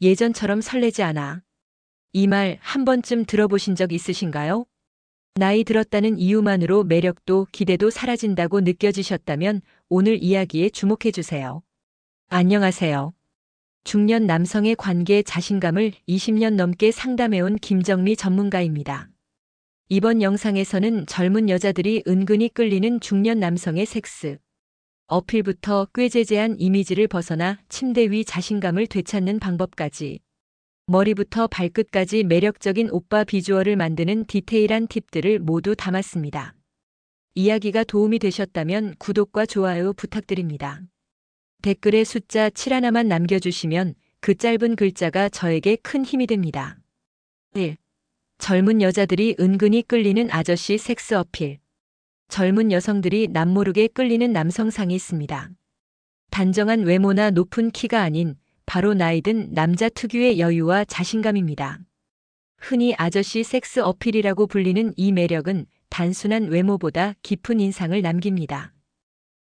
예전처럼 설레지 않아. 이 말 한 번쯤 들어보신 적 있으신가요? 나이 들었다는 이유만으로 매력도 기대도 사라진다고 느껴지셨다면 오늘 이야기에 주목해 주세요. 안녕하세요. 중년 남성의 관계 자신감을 20년 넘게 상담해온 김정미 전문가입니다. 이번 영상에서는 젊은 여자들이 은근히 끌리는 중년 남성의 섹스 어필부터 꾀죄죄한 이미지를 벗어나 침대 위 자신감을 되찾는 방법까지 머리부터 발끝까지 매력적인 오빠 비주얼을 만드는 디테일한 팁들을 모두 담았습니다. 이야기가 도움이 되셨다면 구독과 좋아요 부탁드립니다. 댓글에 숫자 7 하나만 남겨주시면 그 짧은 글자가 저에게 큰 힘이 됩니다. 1. 젊은 여자들이 은근히 끌리는 아저씨 섹스 어필. 젊은 여성들이 남모르게 끌리는 남성상이 있습니다. 단정한 외모나 높은 키가 아닌 바로 나이든 남자 특유의 여유와 자신감입니다. 흔히 아저씨 섹스 어필이라고 불리는 이 매력은 단순한 외모보다 깊은 인상을 남깁니다.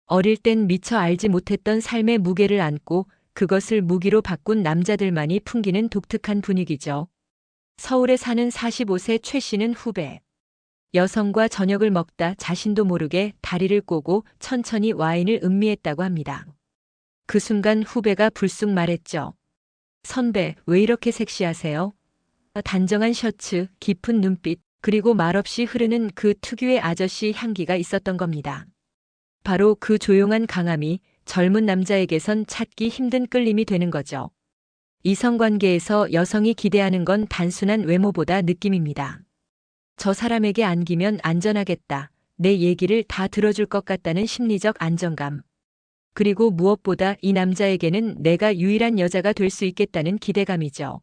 어릴 땐 미처 알지 못했던 삶의 무게를 안고 그것을 무기로 바꾼 남자들만이 풍기는 독특한 분위기죠. 서울에 사는 45세 최 씨는 후배. 여성과 저녁을 먹다 자신도 모르게 다리를 꼬고 천천히 와인을 음미했다고 합니다. 그 순간 후배가 불쑥 말했죠. 선배, 왜 이렇게 섹시하세요? 단정한 셔츠, 깊은 눈빛, 그리고 말없이 흐르는 그 특유의 아저씨 향기가 있었던 겁니다. 바로 그 조용한 강함이 젊은 남자에게선 찾기 힘든 끌림이 되는 거죠. 이성관계에서 여성이 기대하는 건 단순한 외모보다 느낌입니다. 저 사람에게 안기면 안전하겠다. 내 얘기를 다 들어줄 것 같다는 심리적 안정감. 그리고 무엇보다 이 남자에게는 내가 유일한 여자가 될 수 있겠다는 기대감이죠.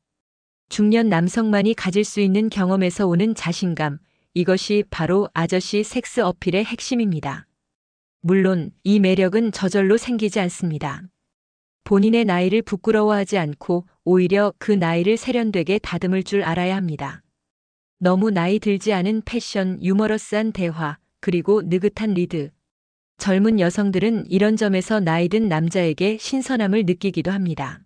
중년 남성만이 가질 수 있는 경험에서 오는 자신감. 이것이 바로 아저씨 섹스 어필의 핵심입니다. 물론 이 매력은 저절로 생기지 않습니다. 본인의 나이를 부끄러워하지 않고 오히려 그 나이를 세련되게 다듬을 줄 알아야 합니다. 너무 나이 들지 않은 패션, 유머러스한 대화, 그리고 느긋한 리드. 젊은 여성들은 이런 점에서 나이 든 남자에게 신선함을 느끼기도 합니다.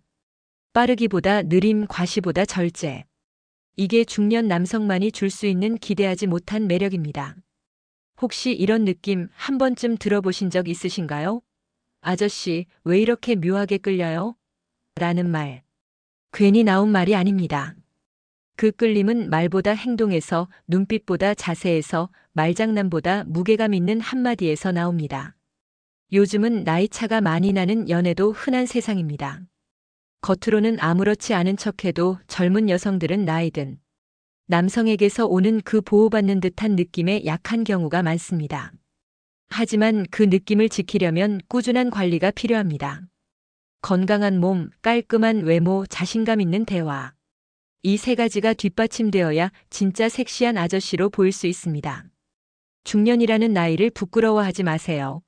빠르기보다 느림, 과시보다 절제. 이게 중년 남성만이 줄 수 있는 기대하지 못한 매력입니다. 혹시 이런 느낌 한 번쯤 들어보신 적 있으신가요? 아저씨, 왜 이렇게 묘하게 끌려요? 라는 말. 괜히 나온 말이 아닙니다. 그 끌림은 말보다 행동에서, 눈빛보다 자세에서, 말장난보다 무게감 있는 한마디에서 나옵니다. 요즘은 나이차가 많이 나는 연애도 흔한 세상입니다. 겉으로는 아무렇지 않은 척해도 젊은 여성들은 나이든 남성에게서 오는 그 보호받는 듯한 느낌에 약한 경우가 많습니다. 하지만 그 느낌을 지키려면 꾸준한 관리가 필요합니다. 건강한 몸, 깔끔한 외모, 자신감 있는 대화. 이 세 가지가 뒷받침되어야 진짜 섹시한 아저씨로 보일 수 있습니다. 중년이라는 나이를 부끄러워하지 마세요.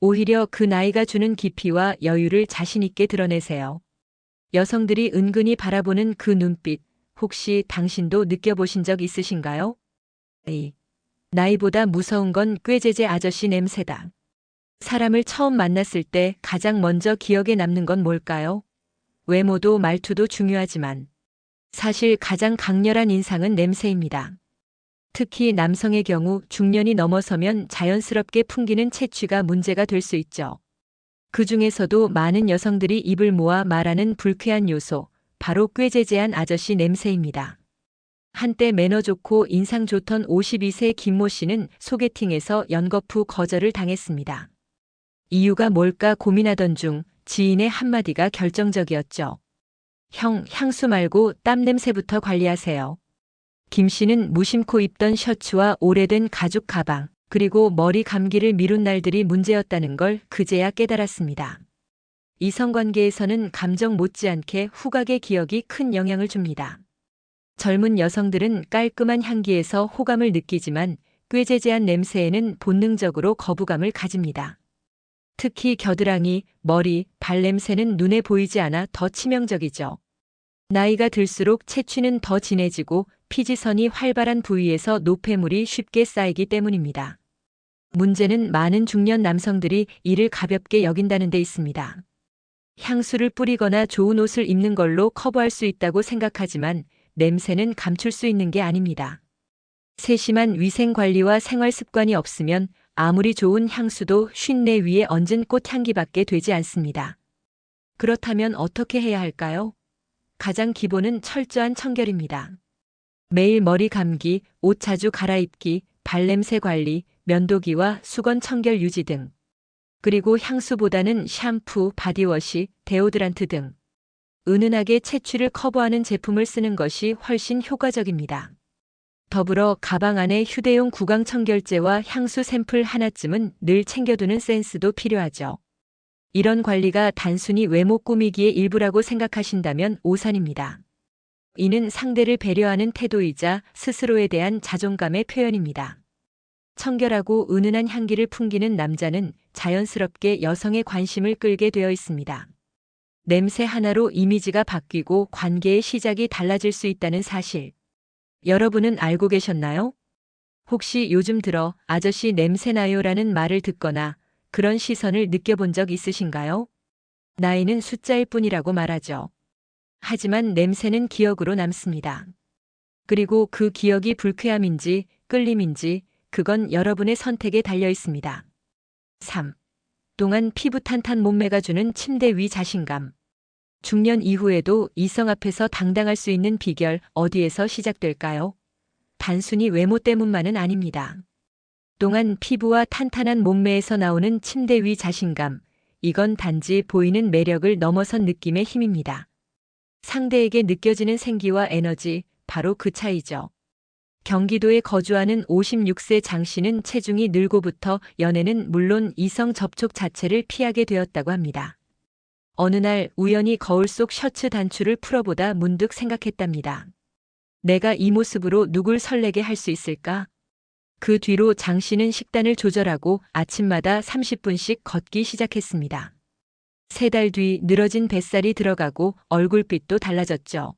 오히려 그 나이가 주는 깊이와 여유를 자신 있게 드러내세요. 여성들이 은근히 바라보는 그 눈빛, 혹시 당신도 느껴보신 적 있으신가요? 나이보다 무서운 건 꾀죄죄 아저씨 냄새다. 사람을 처음 만났을 때 가장 먼저 기억에 남는 건 뭘까요? 외모도 말투도 중요하지만 사실 가장 강렬한 인상은 냄새입니다. 특히 남성의 경우 중년이 넘어서면 자연스럽게 풍기는 체취가 문제가 될 수 있죠. 그 중에서도 많은 여성들이 입을 모아 말하는 불쾌한 요소, 바로 꾀죄죄한 아저씨 냄새입니다. 한때 매너 좋고 인상 좋던 52세 김모 씨는 소개팅에서 연거푸 거절을 당했습니다. 이유가 뭘까 고민하던 중 지인의 한마디가 결정적이었죠. 형, 향수 말고 땀 냄새부터 관리하세요. 김 씨는 무심코 입던 셔츠와 오래된 가죽 가방, 그리고 머리 감기를 미룬 날들이 문제였다는 걸 그제야 깨달았습니다. 이성관계에서는 감정 못지않게 후각의 기억이 큰 영향을 줍니다. 젊은 여성들은 깔끔한 향기에서 호감을 느끼지만 꾀죄죄한 냄새에는 본능적으로 거부감을 가집니다. 특히 겨드랑이, 머리, 발냄새는 눈에 보이지 않아 더 치명적이죠. 나이가 들수록 체취는 더 진해지고 피지선이 활발한 부위에서 노폐물이 쉽게 쌓이기 때문입니다. 문제는 많은 중년 남성들이 이를 가볍게 여긴다는 데 있습니다. 향수를 뿌리거나 좋은 옷을 입는 걸로 커버할 수 있다고 생각하지만 냄새는 감출 수 있는 게 아닙니다. 세심한 위생 관리와 생활 습관이 없으면 아무리 좋은 향수도 쉰내 위에 얹은 꽃향기밖에 되지 않습니다. 그렇다면 어떻게 해야 할까요? 가장 기본은 철저한 청결입니다. 매일 머리 감기, 옷 자주 갈아입기, 발냄새 관리, 면도기와 수건 청결 유지 등. 그리고 향수보다는 샴푸, 바디워시, 데오드란트 등 은은하게 채취를 커버하는 제품을 쓰는 것이 훨씬 효과적입니다. 더불어 가방 안에 휴대용 구강 청결제와 향수 샘플 하나쯤은 늘 챙겨두는 센스도 필요하죠. 이런 관리가 단순히 외모 꾸미기의 일부라고 생각하신다면 오산입니다. 이는 상대를 배려하는 태도이자 스스로에 대한 자존감의 표현입니다. 청결하고 은은한 향기를 풍기는 남자는 자연스럽게 여성의 관심을 끌게 되어 있습니다. 냄새 하나로 이미지가 바뀌고 관계의 시작이 달라질 수 있다는 사실. 여러분은 알고 계셨나요? 혹시 요즘 들어 아저씨 냄새나요라는 말을 듣거나 그런 시선을 느껴본 적 있으신가요? 나이는 숫자일 뿐이라고 말하죠. 하지만 냄새는 기억으로 남습니다. 그리고 그 기억이 불쾌함인지 끌림인지 그건 여러분의 선택에 달려 있습니다. 3. 동안 피부 탄탄 몸매가 주는 침대 위 자신감. 중년 이후에도 이성 앞에서 당당할 수 있는 비결 어디에서 시작될까요? 단순히 외모 때문만은 아닙니다. 동안 피부와 탄탄한 몸매에서 나오는 침대 위 자신감. 이건 단지 보이는 매력을 넘어선 느낌의 힘입니다. 상대에게 느껴지는 생기와 에너지, 바로 그 차이죠. 경기도에 거주하는 56세 장 씨는 체중이 늘고부터 연애는 물론 이성 접촉 자체를 피하게 되었다고 합니다. 어느 날 우연히 거울 속 셔츠 단추를 풀어보다 문득 생각했답니다. 내가 이 모습으로 누굴 설레게 할 수 있을까? 그 뒤로 장 씨는 식단을 조절하고 아침마다 30분씩 걷기 시작했습니다. 3달 뒤 늘어진 뱃살이 들어가고 얼굴빛도 달라졌죠.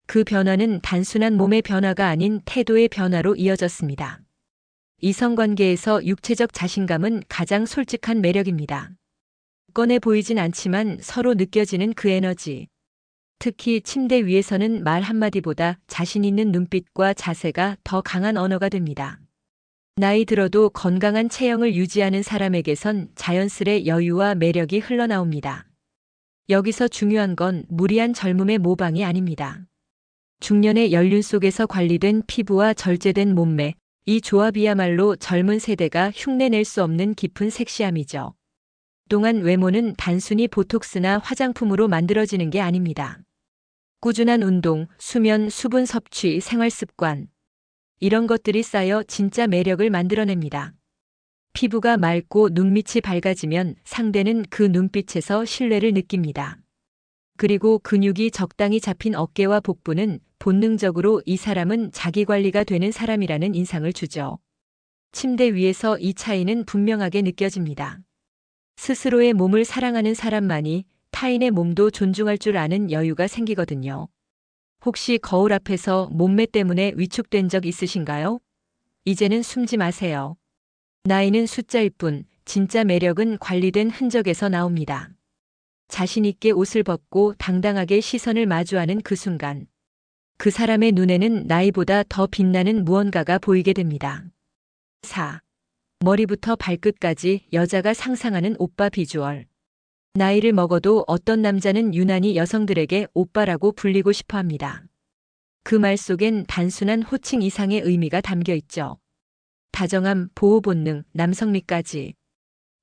그 변화는 단순한 몸의 변화가 아닌 태도의 변화로 이어졌습니다. 이성관계에서 육체적 자신감은 가장 솔직한 매력입니다. 꺼내 보이진 않지만 서로 느껴지는 그 에너지. 특히 침대 위에서는 말 한마디보다 자신 있는 눈빛과 자세가 더 강한 언어가 됩니다. 나이 들어도 건강한 체형을 유지하는 사람에게선 자연스레 여유와 매력이 흘러나옵니다. 여기서 중요한 건 무리한 젊음의 모방이 아닙니다. 중년의 연륜 속에서 관리된 피부와 절제된 몸매, 이 조합이야말로 젊은 세대가 흉내낼 수 없는 깊은 섹시함이죠. 또한 외모는 단순히 보톡스나 화장품으로 만들어지는 게 아닙니다. 꾸준한 운동, 수면, 수분 섭취, 생활 습관. 이런 것들이 쌓여 진짜 매력을 만들어냅니다. 피부가 맑고 눈밑이 밝아지면 상대는 그 눈빛에서 신뢰를 느낍니다. 그리고 근육이 적당히 잡힌 어깨와 복부는 본능적으로 이 사람은 자기관리가 되는 사람이라는 인상을 주죠. 침대 위에서 이 차이는 분명하게 느껴집니다. 스스로의 몸을 사랑하는 사람만이 타인의 몸도 존중할 줄 아는 여유가 생기거든요. 혹시 거울 앞에서 몸매 때문에 위축된 적 있으신가요? 이제는 숨지 마세요. 나이는 숫자일 뿐, 진짜 매력은 관리된 흔적에서 나옵니다. 자신 있게 옷을 벗고 당당하게 시선을 마주하는 그 순간. 그 사람의 눈에는 나이보다 더 빛나는 무언가가 보이게 됩니다. 4. 머리부터 발끝까지 여자가 상상하는 오빠 비주얼. 나이를 먹어도 어떤 남자는 유난히 여성들에게 오빠라고 불리고 싶어 합니다. 그 말 속엔 단순한 호칭 이상의 의미가 담겨 있죠. 다정함, 보호 본능, 남성미까지.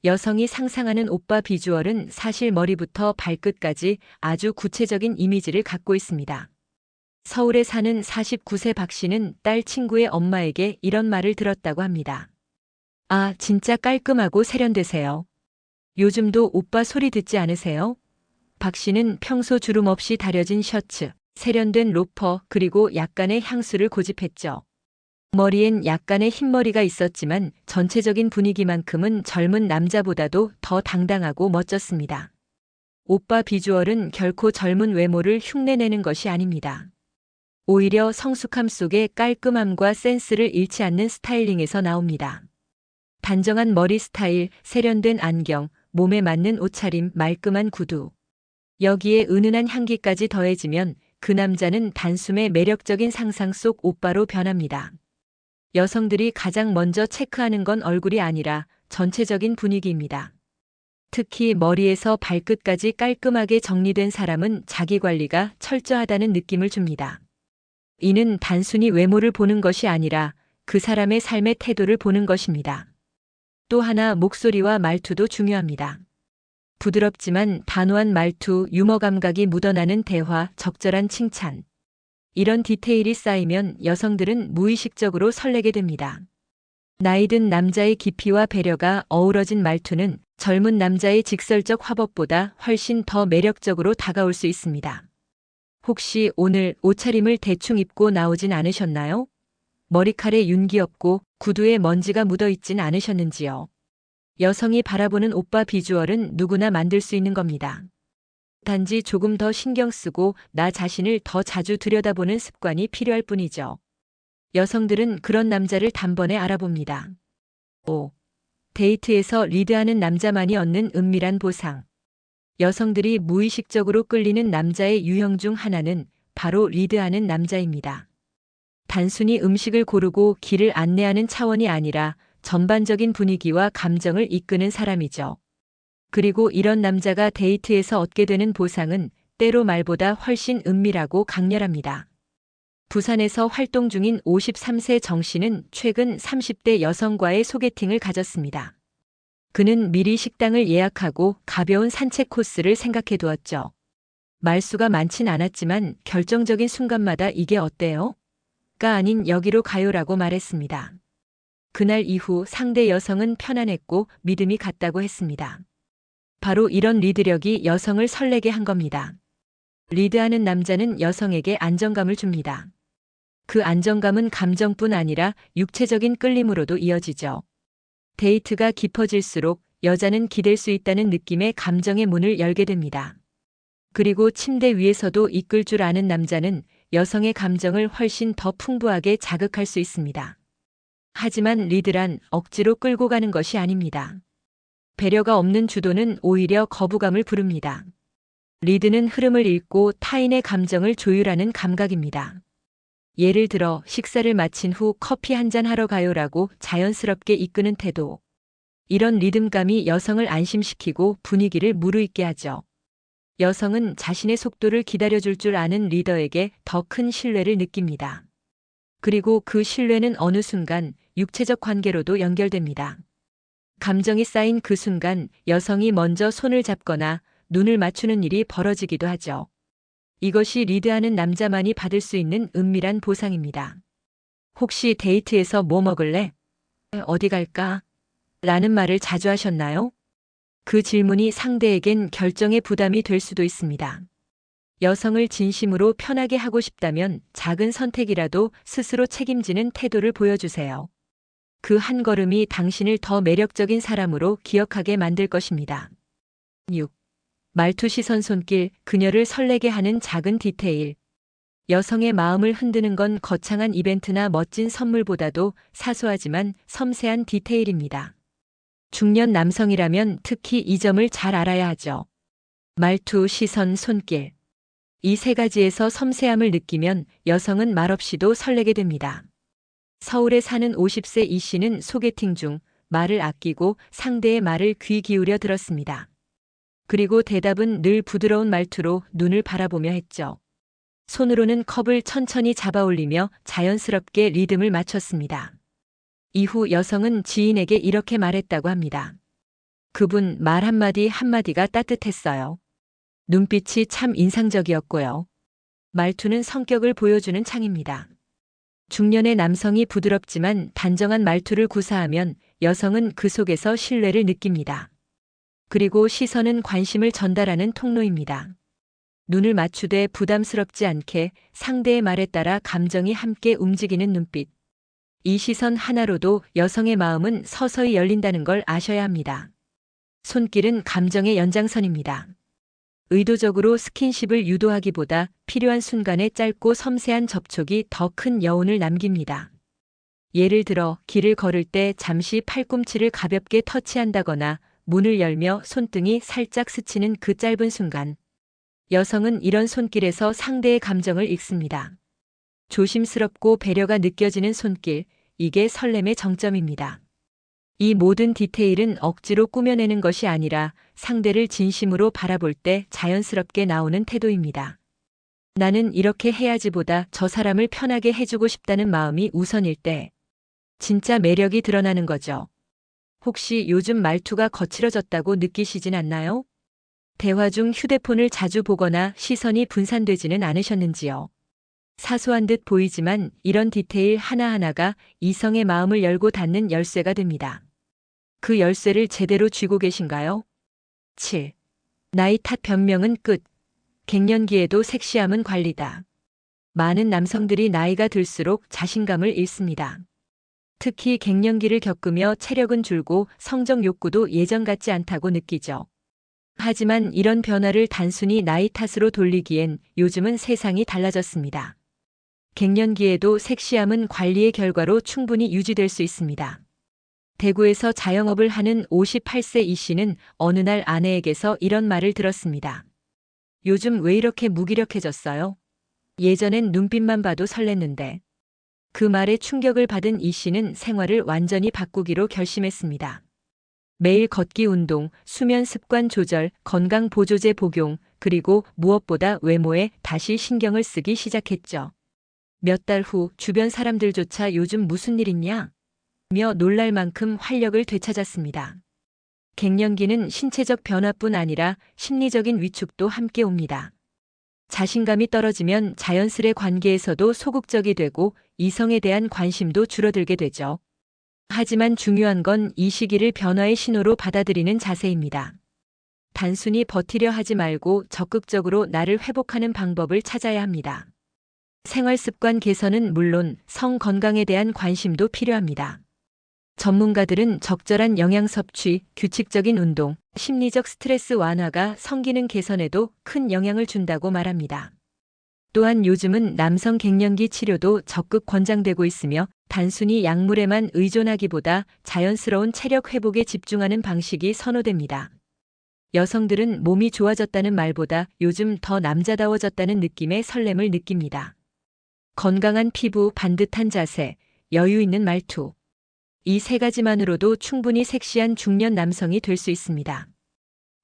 여성이 상상하는 오빠 비주얼은 사실 머리부터 발끝까지 아주 구체적인 이미지를 갖고 있습니다. 서울에 사는 49세 박 씨는 딸 친구의 엄마에게 이런 말을 들었다고 합니다. 아, 진짜 깔끔하고 세련되세요. 요즘도 오빠 소리 듣지 않으세요? 박 씨는 평소 주름 없이 다려진 셔츠, 세련된 로퍼, 그리고 약간의 향수를 고집했죠. 머리엔 약간의 흰머리가 있었지만 전체적인 분위기만큼은 젊은 남자보다도 더 당당하고 멋졌습니다. 오빠 비주얼은 결코 젊은 외모를 흉내내는 것이 아닙니다. 오히려 성숙함 속에 깔끔함과 센스를 잃지 않는 스타일링에서 나옵니다. 단정한 머리 스타일, 세련된 안경, 몸에 맞는 옷차림, 말끔한 구두. 여기에 은은한 향기까지 더해지면 그 남자는 단숨에 매력적인 상상 속 오빠로 변합니다. 여성들이 가장 먼저 체크하는 건 얼굴이 아니라 전체적인 분위기입니다. 특히 머리에서 발끝까지 깔끔하게 정리된 사람은 자기 관리가 철저하다는 느낌을 줍니다. 이는 단순히 외모를 보는 것이 아니라 그 사람의 삶의 태도를 보는 것입니다. 또 하나 목소리와 말투도 중요합니다. 부드럽지만 단호한 말투, 유머 감각이 묻어나는 대화, 적절한 칭찬. 이런 디테일이 쌓이면 여성들은 무의식적으로 설레게 됩니다. 나이 든 남자의 깊이와 배려가 어우러진 말투는 젊은 남자의 직설적 화법보다 훨씬 더 매력적으로 다가올 수 있습니다. 혹시 오늘 옷차림을 대충 입고 나오진 않으셨나요? 머리칼에 윤기 없고 구두에 먼지가 묻어 있진 않으셨는지요? 여성이 바라보는 오빠 비주얼은 누구나 만들 수 있는 겁니다. 단지 조금 더 신경 쓰고 나 자신을 더 자주 들여다보는 습관이 필요할 뿐이죠. 여성들은 그런 남자를 단번에 알아봅니다. 5. 데이트에서 리드하는 남자만이 얻는 은밀한 보상. 여성들이 무의식적으로 끌리는 남자의 유형 중 하나는 바로 리드하는 남자입니다. 단순히 음식을 고르고 길을 안내하는 차원이 아니라 전반적인 분위기와 감정을 이끄는 사람이죠. 그리고 이런 남자가 데이트에서 얻게 되는 보상은 때로 말보다 훨씬 은밀하고 강렬합니다. 부산에서 활동 중인 53세 정 씨는 최근 30대 여성과의 소개팅을 가졌습니다. 그는 미리 식당을 예약하고 가벼운 산책 코스를 생각해 두었죠. 말수가 많진 않았지만 결정적인 순간마다 이게 어때요? 가 아닌 여기로 가요라고 말했습니다. 그날 이후 상대 여성은 편안했고 믿음이 갔다고 했습니다. 바로 이런 리드력이 여성을 설레게 한 겁니다. 리드하는 남자는 여성에게 안정감을 줍니다. 그 안정감은 감정뿐 아니라 육체적인 끌림으로도 이어지죠. 데이트가 깊어질수록 여자는 기댈 수 있다는 느낌의 감정의 문을 열게 됩니다. 그리고 침대 위에서도 이끌 줄 아는 남자는 여성의 감정을 훨씬 더 풍부하게 자극할 수 있습니다. 하지만 리드란 억지로 끌고 가는 것이 아닙니다. 배려가 없는 주도는 오히려 거부감을 부릅니다. 리드는 흐름을 읽고 타인의 감정을 조율하는 감각입니다. 예를 들어 식사를 마친 후 커피 한잔 하러 가요라고 자연스럽게 이끄는 태도. 이런 리듬감이 여성을 안심시키고 분위기를 무르익게 하죠. 여성은 자신의 속도를 기다려줄 줄 아는 리더에게 더 큰 신뢰를 느낍니다. 그리고 그 신뢰는 어느 순간 육체적 관계로도 연결됩니다. 감정이 쌓인 그 순간 여성이 먼저 손을 잡거나 눈을 맞추는 일이 벌어지기도 하죠. 이것이 리드하는 남자만이 받을 수 있는 은밀한 보상입니다. 혹시 데이트에서 뭐 먹을래? 어디 갈까? 라는 말을 자주 하셨나요? 그 질문이 상대에겐 결정의 부담이 될 수도 있습니다. 여성을 진심으로 편하게 하고 싶다면 작은 선택이라도 스스로 책임지는 태도를 보여주세요. 그 한 걸음이 당신을 더 매력적인 사람으로 기억하게 만들 것입니다. 6. 말투, 시선, 손길, 그녀를 설레게 하는 작은 디테일. 여성의 마음을 흔드는 건 거창한 이벤트나 멋진 선물보다도 사소하지만 섬세한 디테일입니다. 중년 남성이라면 특히 이 점을 잘 알아야 하죠. 말투, 시선, 손길. 이 세 가지에서 섬세함을 느끼면 여성은 말없이도 설레게 됩니다. 서울에 사는 50세 이 씨는 소개팅 중 말을 아끼고 상대의 말을 귀 기울여 들었습니다. 그리고 대답은 늘 부드러운 말투로 눈을 바라보며 했죠. 손으로는 컵을 천천히 잡아 올리며 자연스럽게 리듬을 맞췄습니다. 이후 여성은 지인에게 이렇게 말했다고 합니다. 그분 말 한마디 한마디가 따뜻했어요. 눈빛이 참 인상적이었고요. 말투는 성격을 보여주는 창입니다. 중년의 남성이 부드럽지만 단정한 말투를 구사하면 여성은 그 속에서 신뢰를 느낍니다. 그리고 시선은 관심을 전달하는 통로입니다. 눈을 맞추되 부담스럽지 않게 상대의 말에 따라 감정이 함께 움직이는 눈빛. 이 시선 하나로도 여성의 마음은 서서히 열린다는 걸 아셔야 합니다. 손길은 감정의 연장선입니다. 의도적으로 스킨십을 유도하기보다 필요한 순간에 짧고 섬세한 접촉이 더 큰 여운을 남깁니다. 예를 들어 길을 걸을 때 잠시 팔꿈치를 가볍게 터치한다거나 문을 열며 손등이 살짝 스치는 그 짧은 순간. 여성은 이런 손길에서 상대의 감정을 읽습니다. 조심스럽고 배려가 느껴지는 손길, 이게 설렘의 정점입니다. 이 모든 디테일은 억지로 꾸며내는 것이 아니라 상대를 진심으로 바라볼 때 자연스럽게 나오는 태도입니다. 나는 이렇게 해야지보다 저 사람을 편하게 해주고 싶다는 마음이 우선일 때 진짜 매력이 드러나는 거죠. 혹시 요즘 말투가 거칠어졌다고 느끼시진 않나요? 대화 중 휴대폰을 자주 보거나 시선이 분산되지는 않으셨는지요? 사소한 듯 보이지만 이런 디테일 하나하나가 이성의 마음을 열고 닫는 열쇠가 됩니다. 그 열쇠를 제대로 쥐고 계신가요? 7. 나이 탓 변명은 끝. 갱년기에도 섹시함은 관리다. 많은 남성들이 나이가 들수록 자신감을 잃습니다. 특히 갱년기를 겪으며 체력은 줄고 성적 욕구도 예전 같지 않다고 느끼죠. 하지만 이런 변화를 단순히 나이 탓으로 돌리기엔 요즘은 세상이 달라졌습니다. 갱년기에도 섹시함은 관리의 결과로 충분히 유지될 수 있습니다. 대구에서 자영업을 하는 58세 이 씨는 어느 날 아내에게서 이런 말을 들었습니다. 요즘 왜 이렇게 무기력해졌어요? 예전엔 눈빛만 봐도 설렜는데. 그 말에 충격을 받은 이 씨는 생활을 완전히 바꾸기로 결심했습니다. 매일 걷기 운동, 수면 습관 조절, 건강 보조제 복용, 그리고 무엇보다 외모에 다시 신경을 쓰기 시작했죠. 몇 달 후 주변 사람들조차 요즘 무슨 일 있냐? 며 놀랄 만큼 활력을 되찾았습니다. 갱년기는 신체적 변화뿐 아니라 심리적인 위축도 함께 옵니다. 자신감이 떨어지면 자연스레 관계에서도 소극적이 되고 이성에 대한 관심도 줄어들게 되죠. 하지만 중요한 건 이 시기를 변화의 신호로 받아들이는 자세입니다. 단순히 버티려 하지 말고 적극적으로 나를 회복하는 방법을 찾아야 합니다. 생활 습관 개선은 물론 성 건강에 대한 관심도 필요합니다. 전문가들은 적절한 영양 섭취, 규칙적인 운동, 심리적 스트레스 완화가 성기능 개선에도 큰 영향을 준다고 말합니다. 또한 요즘은 남성 갱년기 치료도 적극 권장되고 있으며 단순히 약물에만 의존하기보다 자연스러운 체력 회복에 집중하는 방식이 선호됩니다. 여성들은 몸이 좋아졌다는 말보다 요즘 더 남자다워졌다는 느낌의 설렘을 느낍니다. 건강한 피부, 반듯한 자세, 여유 있는 말투. 이 세 가지만으로도 충분히 섹시한 중년 남성이 될 수 있습니다.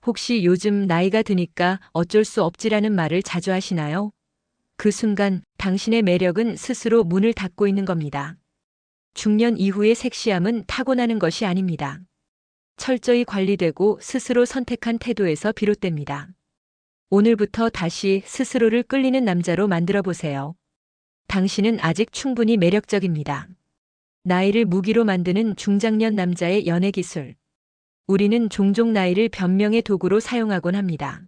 혹시 요즘 나이가 드니까 어쩔 수 없지라는 말을 자주 하시나요? 그 순간 당신의 매력은 스스로 문을 닫고 있는 겁니다. 중년 이후의 섹시함은 타고나는 것이 아닙니다. 철저히 관리되고 스스로 선택한 태도에서 비롯됩니다. 오늘부터 다시 스스로를 끌리는 남자로 만들어 보세요. 당신은 아직 충분히 매력적입니다. 나이를 무기로 만드는 중장년 남자의 연애 기술. 우리는 종종 나이를 변명의 도구로 사용하곤 합니다.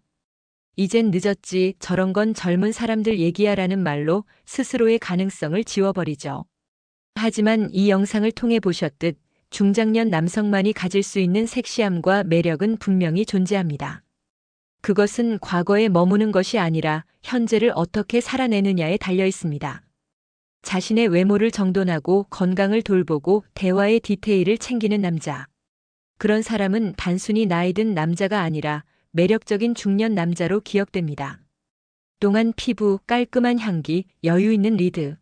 이젠 늦었지, 저런 건 젊은 사람들 얘기야라는 말로 스스로의 가능성을 지워버리죠. 하지만 이 영상을 통해 보셨듯 중장년 남성만이 가질 수 있는 섹시함과 매력은 분명히 존재합니다. 그것은 과거에 머무는 것이 아니라 현재를 어떻게 살아내느냐에 달려 있습니다. 자신의 외모를 정돈하고 건강을 돌보고 대화의 디테일을 챙기는 남자. 그런 사람은 단순히 나이든 남자가 아니라 매력적인 중년 남자로 기억됩니다. 동안 피부, 깔끔한 향기, 여유 있는 리드.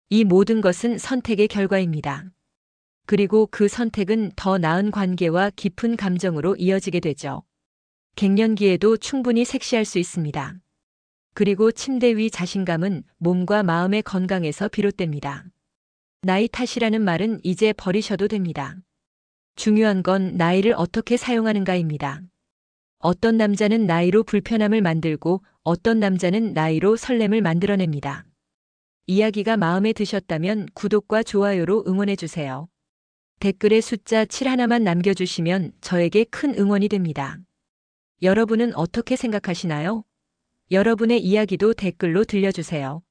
이 모든 것은 선택의 결과입니다. 그리고 그 선택은 더 나은 관계와 깊은 감정으로 이어지게 되죠. 갱년기에도 충분히 섹시할 수 있습니다. 그리고 침대 위 자신감은 몸과 마음의 건강에서 비롯됩니다. 나이 탓이라는 말은 이제 버리셔도 됩니다. 중요한 건 나이를 어떻게 사용하는가입니다. 어떤 남자는 나이로 불편함을 만들고 어떤 남자는 나이로 설렘을 만들어냅니다. 이야기가 마음에 드셨다면 구독과 좋아요로 응원해주세요. 댓글에 숫자 7 하나만 남겨주시면 저에게 큰 응원이 됩니다. 여러분은 어떻게 생각하시나요? 여러분의 이야기도 댓글로 들려주세요.